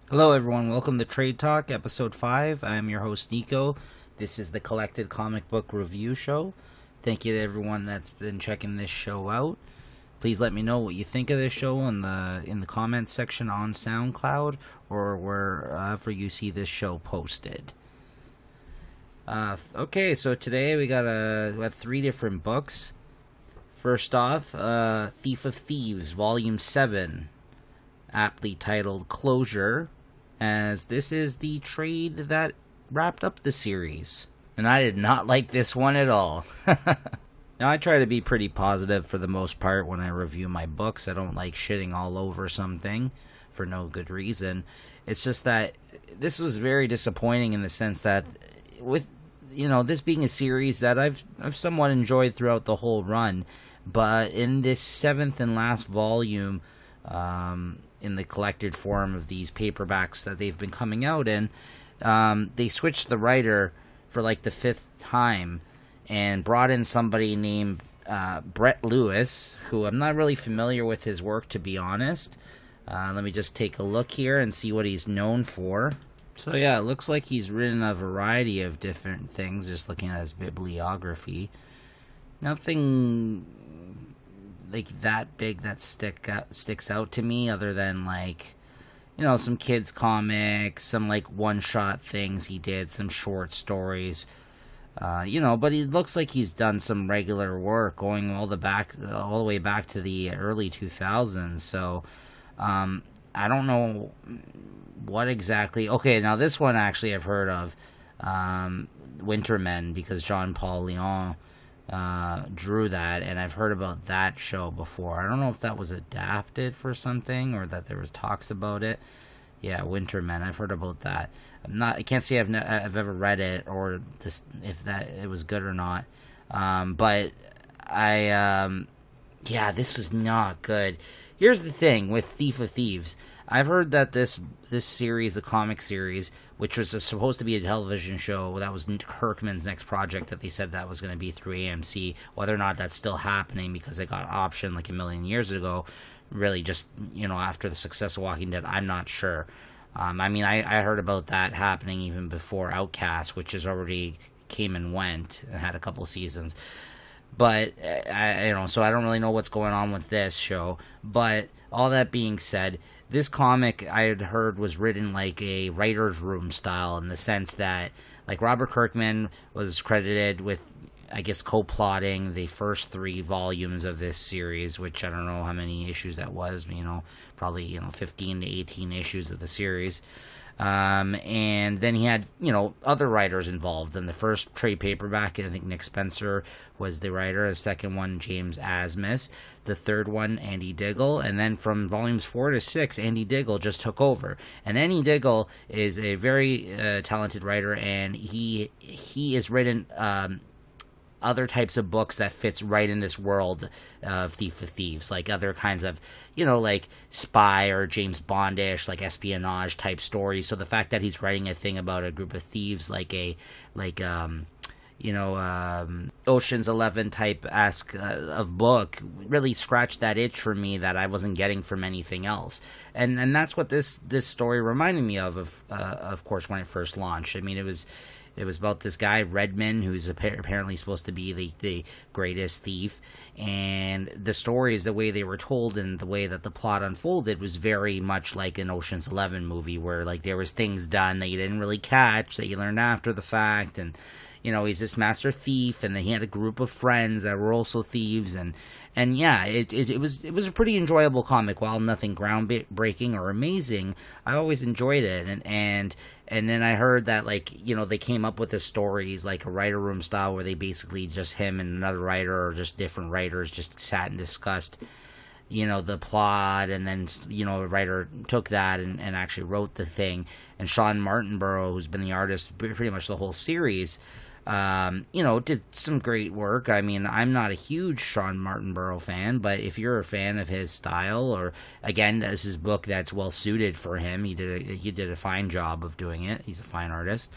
Hello, everyone. Welcome to Trade Talk, Episode 5. I am your host, Niko. This is the Collected Comic Book Review Show. Thank you to everyone that's been checking this show out. Please let me know what you think of this show in the comments section on SoundCloud or wherever you see this show posted. Okay, so today we got 3 different books. First off, Thief of Thieves, Volume 7, aptly titled Closure, as this is the trade that wrapped up the series. And I did not like this one at all. Now, I try to be pretty positive for the most part when I review my books. I don't like shitting all over something for no good reason. It's just that this was very disappointing in the sense that with this being a series that I've somewhat enjoyed throughout the whole run, but in this 7th and last volume, in the collected form of these paperbacks that they've been coming out in, they switched the writer for like the 5th time and brought in somebody named Brett Lewis, who I'm not really familiar with his work, to be honest. Let me just take a look here and see what he's known for. So yeah, it looks like he's written a variety of different things, just looking at his bibliography. Nothing like that big that sticks out to me, other than like, some kids comics, some like one-shot things he did, some short stories. But he looks like he's done some regular work going all the way back to the early 2000s. So, I don't know what exactly. Okay, now this one actually I've heard of, Wintermen, because Jean-Paul Leon drew that, and I've heard about that show before. I don't know if that was adapted for something or that there was talks about it. Yeah, Wintermen. I've heard about that. I can't say I've ever read it or if that it was good or not. But this was not good. Here's the thing with Thief of Thieves. I've heard that this series, the comic series, which was supposed to be a television show, that was Kirkman's next project that they said that was going to be through AMC. Whether or not that's still happening because it got optioned like a million years ago, really just, after the success of Walking Dead, I'm not sure. I heard about that happening even before Outcast, which has already came and went and had a couple seasons. But so I don't really know what's going on with this show. But all that being said, this comic I had heard was written like a writer's room style, in the sense that like Robert Kirkman was credited with, I guess, co-plotting the first 3 volumes of this series, which I don't know how many issues that was, probably 15 to 18 issues of the series. And then he had, other writers involved. In the first trade paperback, I think Nick Spencer was the writer. The second one, James Asmus. The third one, Andy Diggle. And then from volumes 4 to 6, Andy Diggle just took over. And Andy Diggle is a very talented writer, and he has written other types of books that fits right in this world of Thief of Thieves, like other kinds of, like spy or James Bondish, like espionage type stories. So the fact that he's writing a thing about a group of thieves, Ocean's 11 type of book, really scratched that itch for me that I wasn't getting from anything else. And that's what this story reminded me of course, when it first launched. It was about this guy, Redman, who's apparently supposed to be the greatest thief. And the stories, the way they were told and the way that the plot unfolded, was very much like an Ocean's 11 movie, where like there was things done that you didn't really catch, that you learned after the fact. And he's this master thief, and then he had a group of friends that were also thieves, and yeah, it was a pretty enjoyable comic. While nothing groundbreaking or amazing, I always enjoyed it. And then I heard that they came up with the stories like a writer room style, where they basically just him and another writer, or just different writers, just sat and discussed the plot, and then a writer took that and actually wrote the thing. And Sean Martinborough, who's been the artist pretty much the whole series, did some great work. I'm not a huge Sean Martinborough fan, but if you're a fan of his style, or again, this is a book that's well suited for him. He did a fine job of doing it. He's a fine artist.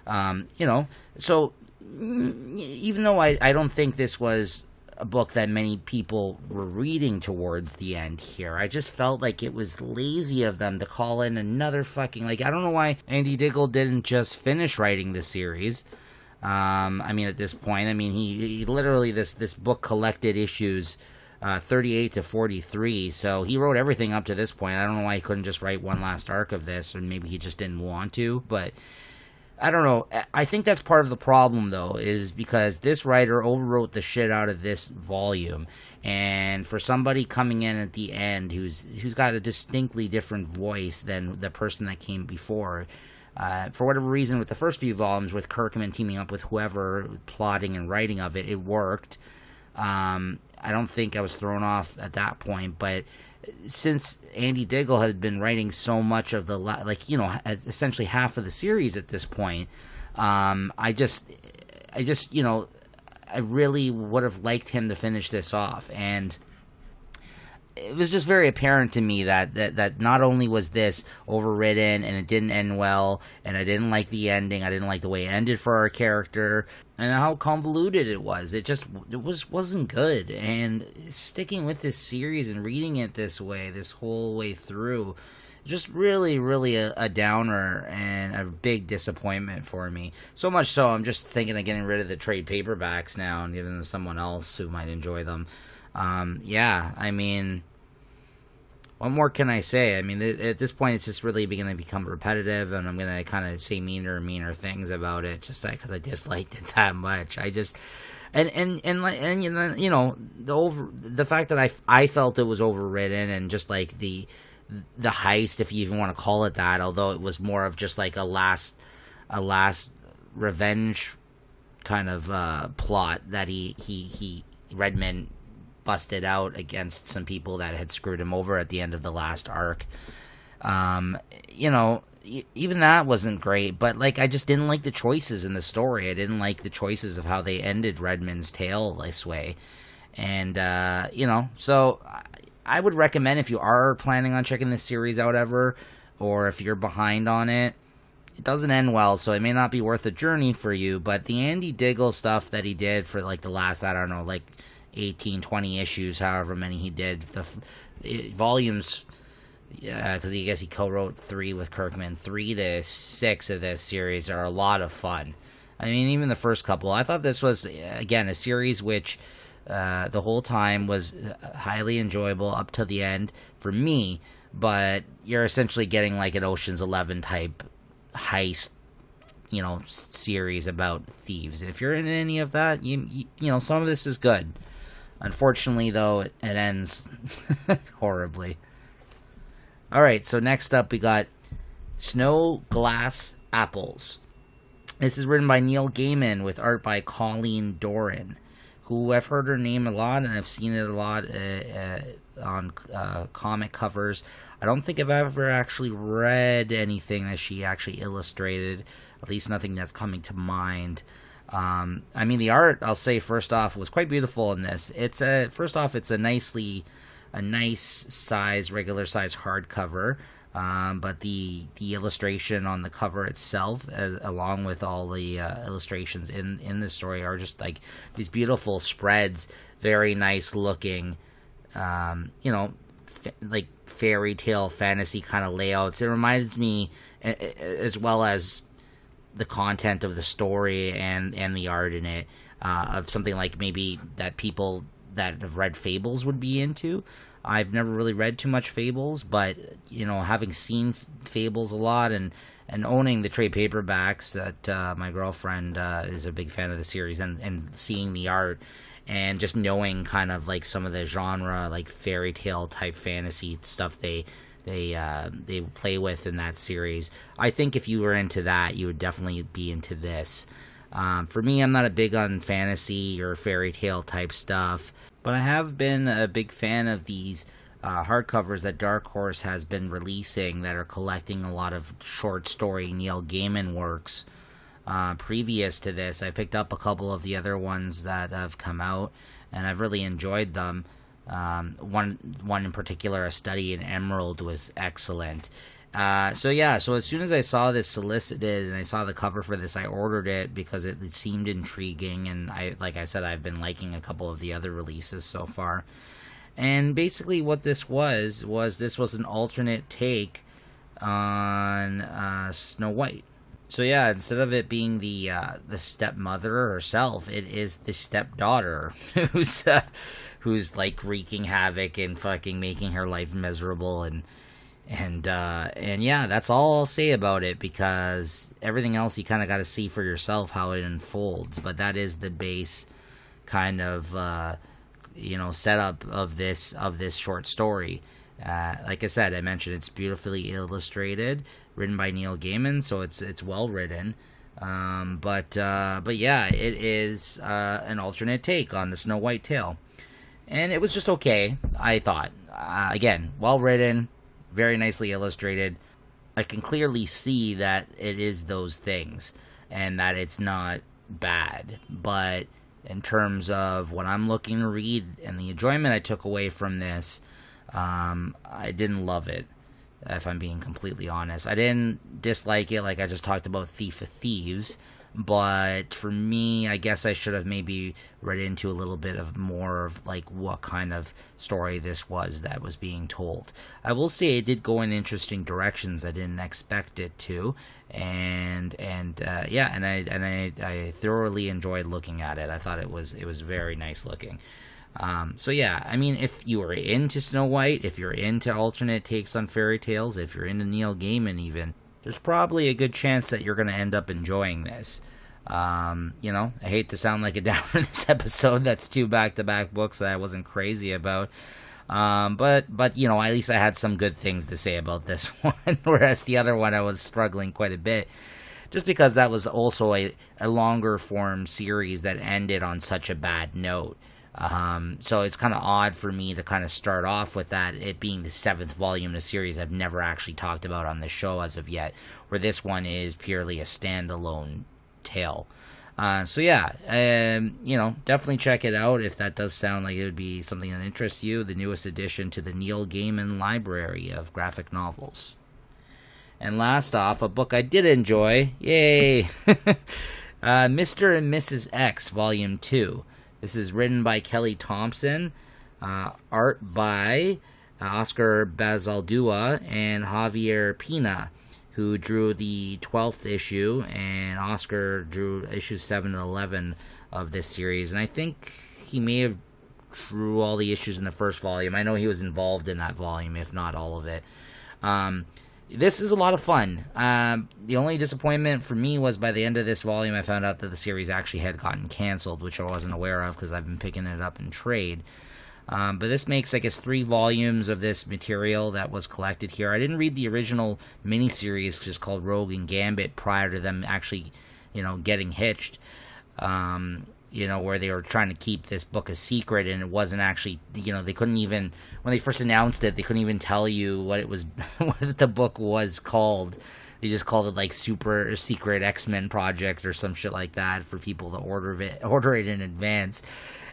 So even though I don't think this was a book that many people were reading towards the end here. I just felt like it was lazy of them to call in another fucking, like, I don't know why Andy Diggle didn't just finish writing the series. I mean, at this point, I mean, he literally, this book collected issues 38 to 43, so he wrote everything up to this point. I don't know why he couldn't just write one last arc of this, or maybe he just didn't want to, but I don't know. I think that's part of the problem, though, is because this writer overwrote the shit out of this volume, and for somebody coming in at the end who's got a distinctly different voice than the person that came before, for whatever reason, with the first few volumes, with Kirkman teaming up with whoever, plotting and writing of it, it worked. I don't think I was thrown off at that point, but since Andy Diggle had been writing so much of the, essentially half of the series at this point, I just, I really would have liked him to finish this off, and it was just very apparent to me that not only was this overwritten and it didn't end well, and I didn't like the ending, I didn't like the way it ended for our character, and how convoluted it was. It wasn't good, and sticking with this series and reading it this way, this whole way through, just really, really a downer and a big disappointment for me. So much so, I'm just thinking of getting rid of the trade paperbacks now and giving them to someone else who might enjoy them. Yeah, I mean, what more can I say? I mean, at this point, it's just really going to become repetitive, and I'm going to kind of say meaner and meaner things about it, just because I disliked it that much. I just, and you know, the fact that I felt it was overridden, and just like the heist, if you even want to call it that, although it was more of just like a last revenge kind of plot that Redmond busted out against some people that had screwed him over at the end of the last arc. You know, even that wasn't great, but like, I just didn't like the choices in the story. I didn't like the choices of how they ended Redmond's tale this way. And, you know, so I would recommend, if you are planning on checking this series out ever, or if you're behind on it, it doesn't end well, so it may not be worth the journey for you, but the Andy Diggle stuff that he did for like the last, I don't know, like 18, 20 issues, however many he did, the volumes, because I guess he co-wrote 3 with Kirkman, 3 to 6 of this series are a lot of fun. I mean, even the first couple, I thought this was, again, a series which the whole time was highly enjoyable up to the end for me, but you're essentially getting like an Ocean's 11 type heist, you know, series about thieves. If you're in any of that, you know, some of this is good. Unfortunately, though, it ends horribly. Alright, so next up we got Snow Glass Apples. This is written by Neil Gaiman with art by Colleen Doran, who I've heard her name a lot, and I've seen it a lot on comic covers. I don't think I've ever actually read anything that she actually illustrated, at least nothing that's coming to mind. I mean, the art, I'll say first off, was quite beautiful in this. It's a nice size, regular size hardcover, but the illustration on the cover itself, along with all the illustrations in the story, are just like these beautiful spreads, very nice looking, you know, like fairy tale fantasy kind of layouts. It reminds me, as well as the content of the story and the art in it, of something like maybe that people that have read Fables would be into. I've never really read too much Fables, but, you know, having seen Fables a lot and owning the trade paperbacks, that my girlfriend is a big fan of the series, and seeing the art and just knowing kind of like some of the genre, like fairy tale type fantasy stuff they play with in that series. I think if you were into that, you would definitely be into this. For me, I'm not a big on fantasy or fairy tale type stuff, but I have been a big fan of these hardcovers that Dark Horse has been releasing that are collecting a lot of short story Neil Gaiman works. Previous to this, I picked up a couple of the other ones that have come out, and I've really enjoyed them. One in particular, A Study in Emerald, was excellent. So as soon as I saw this solicited and I saw the cover for this, I ordered it because it seemed intriguing, and like I said, I've been liking a couple of the other releases so far. And basically, what this was an alternate take on Snow White. So yeah, instead of it being the stepmother herself, it is the stepdaughter who's like wreaking havoc and fucking making her life miserable, and yeah, that's all I'll say about it, because everything else you kind of got to see for yourself how it unfolds. But that is the base kind of setup of this short story. Like I said, I mentioned it's beautifully illustrated, written by Neil Gaiman, so it's well written. But yeah, it is an alternate take on the Snow White tale, and it was just okay, I thought. Again, well written, very nicely illustrated. I can clearly see that it is those things, and that it's not bad. But in terms of what I'm looking to read and the enjoyment I took away from this, I didn't love it, if I'm being completely honest. I didn't dislike it like I just talked about Thief of Thieves, but for me, I guess I should have maybe read into a little bit of more of like what kind of story this was that was being told. I will say it did go in interesting directions I didn't expect it to, and I thoroughly enjoyed looking at it. I thought it was very nice looking. So yeah, I mean, if you are into Snow White, if you're into alternate takes on fairy tales, if you're into Neil Gaiman even, there's probably a good chance that you're going to end up enjoying this. I hate to sound like a downer in this episode. That's two back-to-back books that I wasn't crazy about. But at least I had some good things to say about this one, whereas the other one I was struggling quite a bit. Just because that was also a longer form series that ended on such a bad note. So it's kind of odd for me to kind of start off with that, it being the 7th volume in a series I've never actually talked about on the show as of yet, where this one is purely a standalone tale. Definitely check it out if that does sound like it would be something that interests you. The newest addition to the Neil Gaiman library of graphic novels. And last off, a book I did enjoy. Yay! Mr. and Mrs. X, Volume 2. This is written by Kelly Thompson, art by Oscar Bazaldua and Javier Pina, who drew the 12th issue, and Oscar drew issues 7 and 11 of this series. And I think he may have drew all the issues in the first volume. I know he was involved in that volume, if not all of it. This is a lot of fun. The only disappointment for me was by the end of this volume, I found out that the series actually had gotten canceled, which I wasn't aware of because I've been picking it up in trade. But this makes, I guess, 3 volumes of this material that was collected here. I didn't read the original miniseries, just called Rogue and Gambit, prior to them actually, getting hitched. Where they were trying to keep this book a secret, and it wasn't actually, they couldn't even, when they first announced it, they couldn't even tell you what it was, what the book was called. They just called it like Super Secret X-Men Project or some shit like that for people to order it in advance.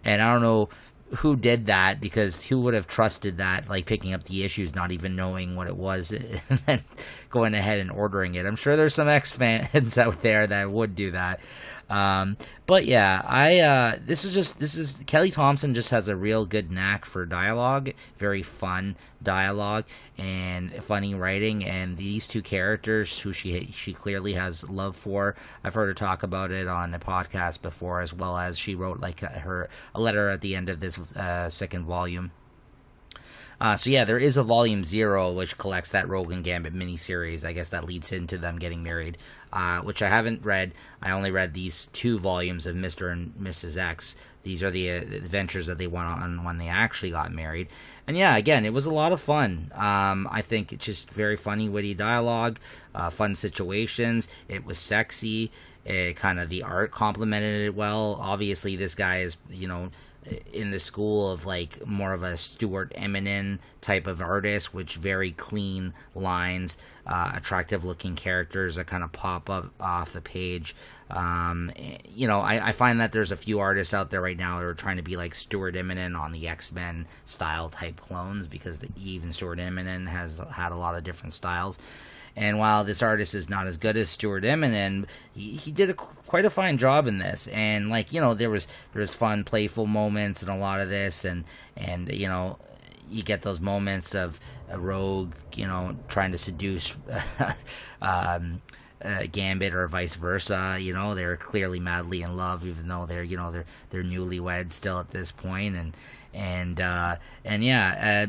And I don't know who did that, because who would have trusted that, like picking up the issues, not even knowing what it was, and then going ahead and ordering it. I'm sure there's some X fans out there that would do that. But yeah, this is Kelly Thompson just has a real good knack for dialogue, very fun dialogue and funny writing, and these two characters who she clearly has love for. I've heard her talk about it on a podcast before, as well as she wrote like a letter at the end of this second volume. There is a Volume 0, which collects that Rogue and Gambit miniseries. I guess that leads into them getting married, which I haven't read. I only read these 2 volumes of Mr. and Mrs. X. These are the adventures that they went on when they actually got married. And yeah, again, it was a lot of fun. I think it's just very funny, witty dialogue, fun situations. It was sexy. Kind of the art complemented it well. Obviously, this guy is, in the school of like more of a Stuart Eminem type of artist, which very clean lines, attractive looking characters that kind of pop up off the page. I find that there's a few artists out there right now that are trying to be like Stuart Eminem on the X-Men style type clones, because even Stuart Eminem has had a lot of different styles. And while this artist is not as good as Stuart Eminem, he did quite a fine job in this. And there was fun, playful moments in a lot of this, and you get those moments of a Rogue, trying to seduce Gambit, or vice versa. They're clearly madly in love, even though they're newlyweds still at this point.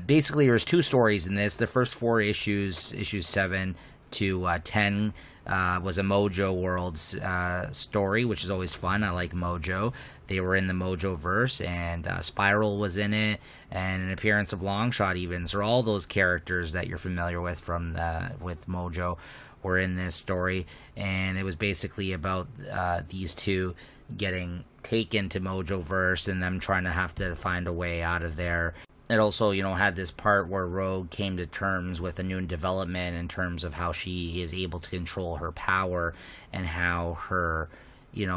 Basically there's 2 stories in this. The first 4 issues 7 to 10 was a Mojo Worlds story, which is always fun. I like Mojo. They were in the Mojo verse, and Spiral was in it, and an appearance of Longshot even. So all those characters that you're familiar with with Mojo were in this story, and it was basically about these two getting taken to Mojo verse and them trying to have to find a way out of there. It also, had this part where Rogue came to terms with a new development in terms of how she is able to control her power, and how her,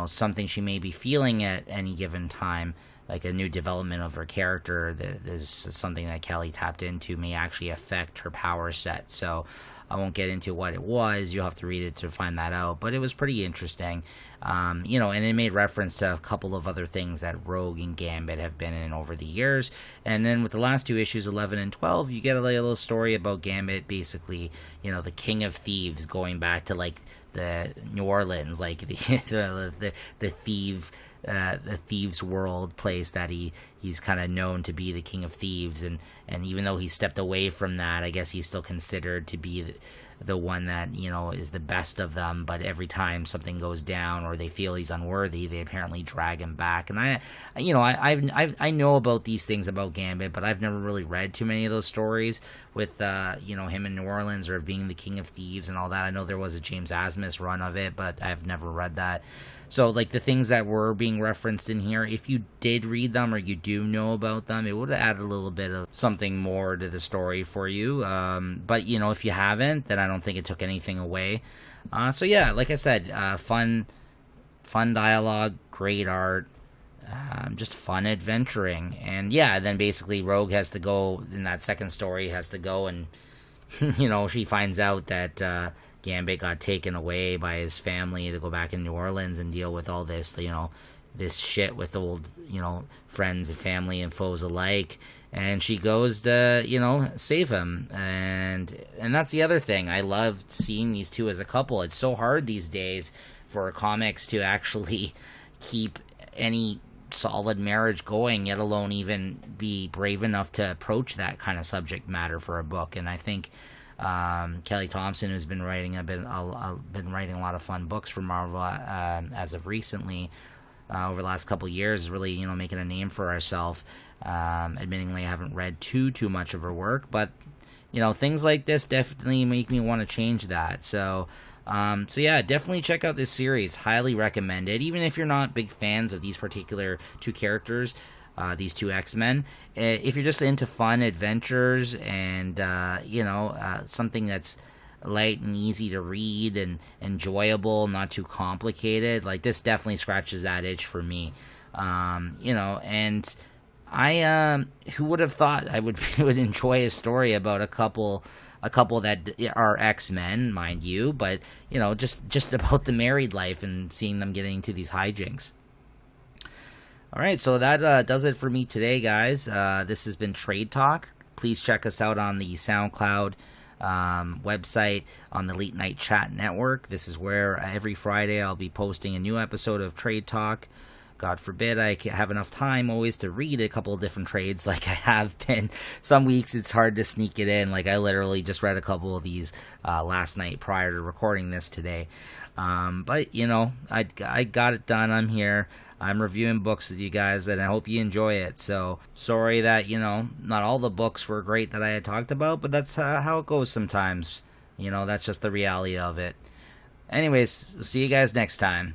something she may be feeling at any given time, like a new development of her character that is something that Kelly tapped into, may actually affect her power set. So I won't get into what it was. You'll have to read it to find that out. But it was pretty interesting. And it made reference to a couple of other things that Rogue and Gambit have been in over the years. And then with the last 2 issues, 11 and 12, you get a little story about Gambit, basically, the king of thieves, going back to like the New Orleans, like the thieves world place that he's kind of known to be the king of thieves, and even though he stepped away from that, I guess he's still considered to be the one that is the best of them. But every time something goes down or they feel he's unworthy, they apparently drag him back. And I know about these things about Gambit, but I've never really read too many of those stories with him in New Orleans, or being the king of thieves and all that. I know there was a James Asmus run of it, but I've never read that. So, like, the things that were being referenced in here, if you did read them or you do know about them, it would have added a little bit of something more to the story for you. But, if you haven't, then I don't think it took anything away. So, yeah, like I said, fun dialogue, great art, just fun adventuring. And, yeah, then basically Rogue has to go, in that second story, has to go and, she finds out that Gambit got taken away by his family to go back in New Orleans and deal with all this, this shit with old, friends and family and foes alike. And she goes to, save him. And that's the other thing. I loved seeing these two as a couple. It's so hard these days for comics to actually keep any solid marriage going, let alone even be brave enough to approach that kind of subject matter for a book. And I think Kelly Thompson, who's been writing been writing a lot of fun books for Marvel as of recently, over the last couple of years, is really making a name for herself. Admittingly, I haven't read too much of her work, but things like this definitely make me want to change that. So yeah, definitely check out this series. Highly recommend it, even if you're not big fans of these particular 2 characters. These 2 X-Men. If you're just into fun adventures and, something that's light and easy to read and enjoyable, not too complicated, like, this definitely scratches that itch for me. And I, who would have thought I would enjoy a story about a couple that are X-Men, mind you, but, just about the married life and seeing them getting into these hijinks. All right, so that does it for me today, guys. This has been Trade Talk. Please check us out on the SoundCloud website, on the Late Night Chat Network. This is where every Friday I'll be posting a new episode of Trade Talk. God forbid I have enough time always to read a couple of different trades like I have been. Some weeks it's hard to sneak it in. Like, I literally just read a couple of these last night prior to recording this today. But, I got it done. I'm here. I'm reviewing books with you guys, and I hope you enjoy it. So, sorry that, not all the books were great that I had talked about, but that's how it goes sometimes. That's just the reality of it. Anyways, see you guys next time.